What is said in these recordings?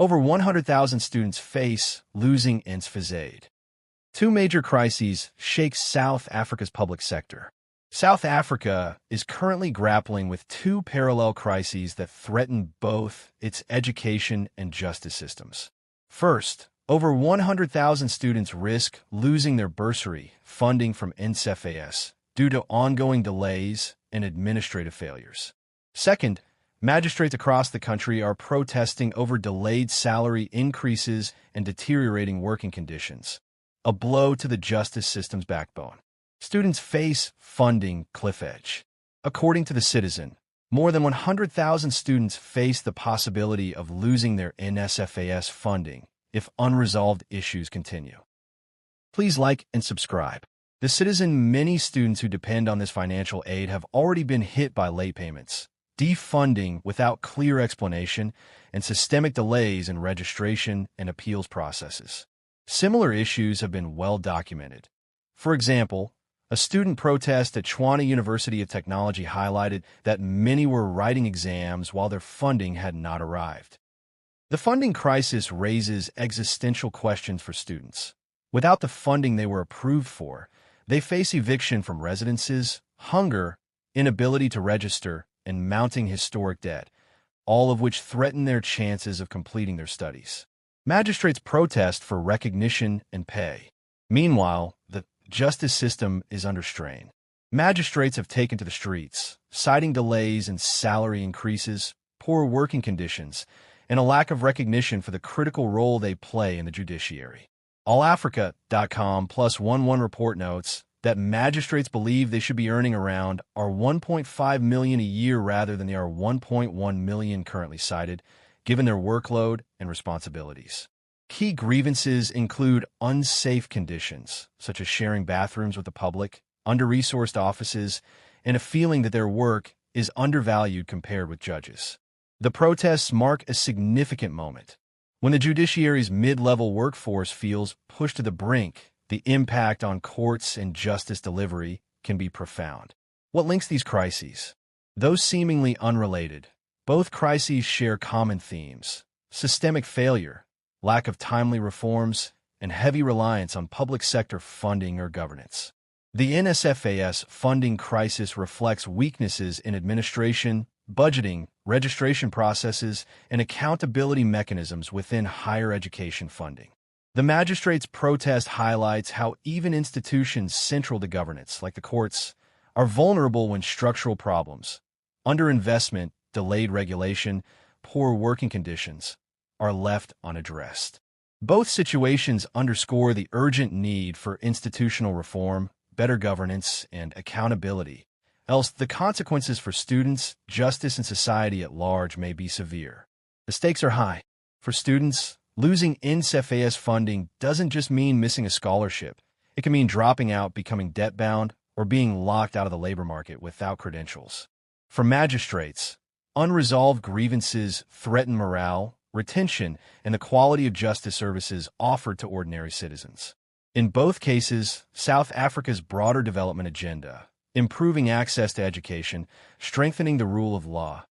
Over 100,000 students face losing Nsfas aid. Two major crises shake South Africa's public sector. South Africa is currently grappling with two parallel crises that threaten both its education and justice systems. First, over 100,000 students risk losing their bursary funding from Nsfas due to ongoing delays and administrative failures. Second, magistrates across the country are protesting over delayed salary increases and deteriorating working conditions, a blow to the justice system's backbone. Students face funding cliff edge. According to The Citizen, more than 100,000 students face the possibility of losing their Nsfas funding if unresolved issues continue. Please like and subscribe. The Citizen, many students who depend on this financial aid have already been hit by late payments, defunding without clear explanation, and systemic delays in registration and appeals processes. Similar issues have been well documented. For example, a student protest at Tshwane University of Technology highlighted that many were writing exams while their funding had not arrived. The funding crisis raises existential questions for students. Without the funding they were approved for, they face eviction from residences, hunger, inability to register, and mounting historic debt, all of which threaten their chances of completing their studies. Magistrates protest for recognition and pay. Meanwhile, the justice system is under strain. Magistrates have taken to the streets, citing delays in salary increases, poor working conditions, and a lack of recognition for the critical role they play in the judiciary. AllAfrica.com+11 report notes that magistrates believe they should be earning around R1.5 million a year rather than the R1.1 million currently cited, given their workload and responsibilities. Key grievances include unsafe conditions, such as sharing bathrooms with the public, under-resourced offices, and a feeling that their work is undervalued compared with judges. The protests mark a significant moment. When the judiciary's mid-level workforce feels pushed to the brink, the impact on courts and justice delivery can be profound. What links these crises? Though seemingly unrelated, both crises share common themes: systemic failure, lack of timely reforms, and heavy reliance on public sector funding or governance. The Nsfas funding crisis reflects weaknesses in administration, budgeting, registration processes, and accountability mechanisms within higher education funding. The magistrates' protest highlights how even institutions central to governance, like the courts, are vulnerable when structural problems, underinvestment, delayed regulation, poor working conditions, are left unaddressed. Both situations underscore the urgent need for institutional reform, better governance, and accountability, else the consequences for students, justice, and society at large may be severe. The stakes are high. For students, losing Nsfas funding doesn't just mean missing a scholarship. It can mean dropping out, becoming debt-bound, or being locked out of the labor market without credentials. For magistrates, unresolved grievances threaten morale, retention, and the quality of justice services offered to ordinary citizens. In both cases, South Africa's broader development agenda, improving access to education, strengthening the rule of law,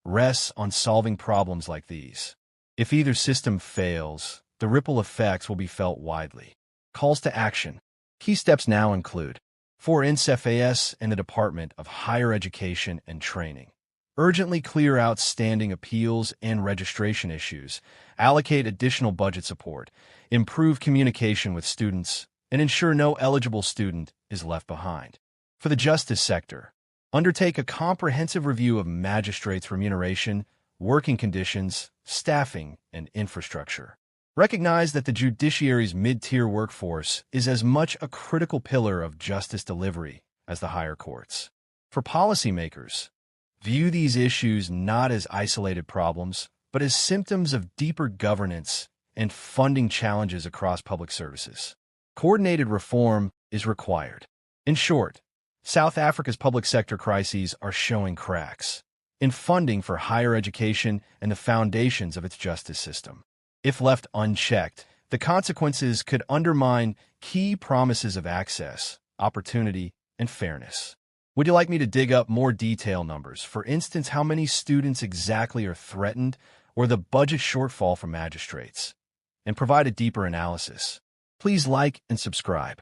rests on solving problems like these. If either system fails, the ripple effects will be felt widely. Calls to action. Key steps now include: for Nsfas and the Department of Higher Education and Training, urgently clear outstanding appeals and registration issues, allocate additional budget support, improve communication with students, and ensure no eligible student is left behind. For the justice sector, undertake a comprehensive review of magistrates' remuneration, working conditions, staffing, and infrastructure. Recognize that the judiciary's mid-tier workforce is as much a critical pillar of justice delivery as the higher courts. For policymakers, view these issues not as isolated problems, but as symptoms of deeper governance and funding challenges across public services. Coordinated reform is required. In short, South Africa's public sector crises are showing cracks in funding for higher education and the foundations of its justice system. If left unchecked, the consequences could undermine key promises of access, opportunity, and fairness. Would you like me to dig up more detail numbers? For instance, how many students exactly are threatened or the budget shortfall for magistrates, and provide a deeper analysis. Please like and subscribe.